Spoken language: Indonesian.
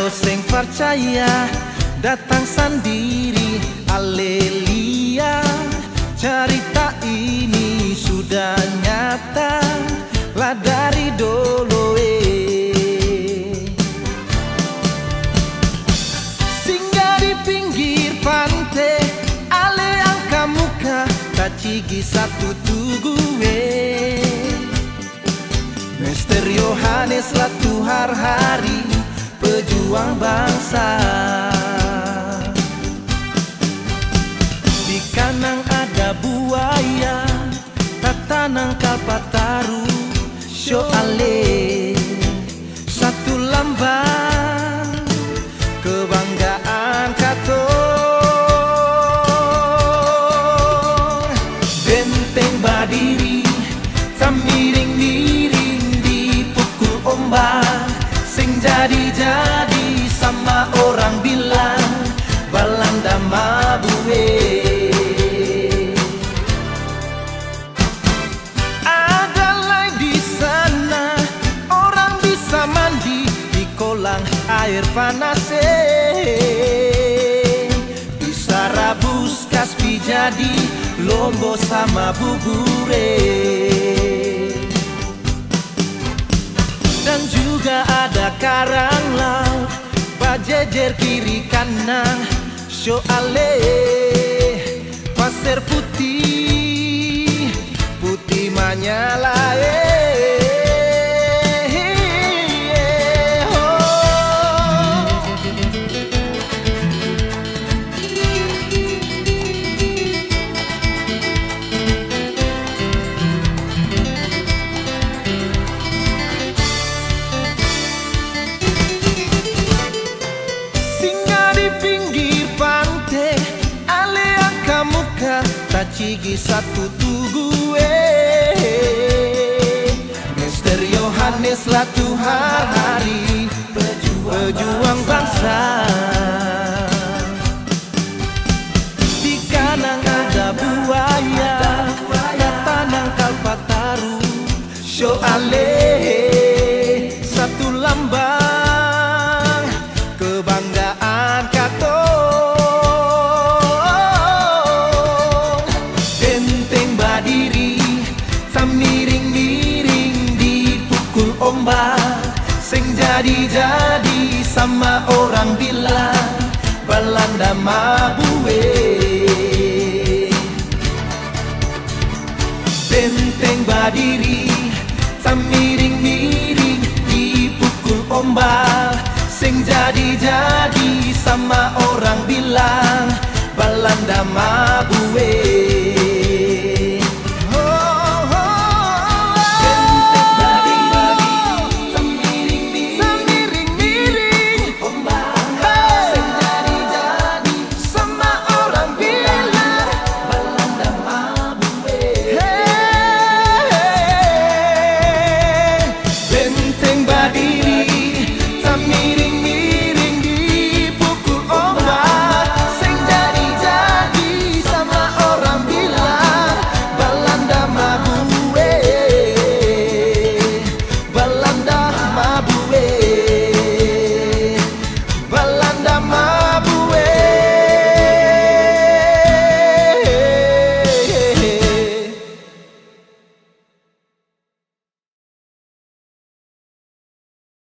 Kalau sing percaya datang sendiri, alelia. Cerita ini sudah nyata lah dari dulu. Singgah di pinggir pantai, ale angka muka kacigi satu tugu. Mister Yohanes lah Tuhar Hari, pejuang bangsa. Di kanang ada buaya, tata nangkal pataru. Syo ale satu lambang kebanggaan katong. Benteng Badiri miring-miring dipukul ombak, sing jadi-jadi sama orang bilang Belanda mabue. Ada lain di sana, orang bisa mandi di kolam air panas. Bisa rabus kaspi jadi lombo sama bubure. Dan juga ada karang laut bajejer kiri kanan. Syo ale pasir putih, putih menyala. Cigi satu tugu. Mister Yohanes lah Tuhar Hari, pejuang bangsa. Di kanang ada buaya, kata nangkal pataru. Syo ale satu lambang kebanggaan katong. Miring-miring dipukul ombak, sing jadi-jadi sama orang bilang Belanda mabue. Benteng Badiri miring-miring dipukul ombak, sing jadi-jadi sama orang bilang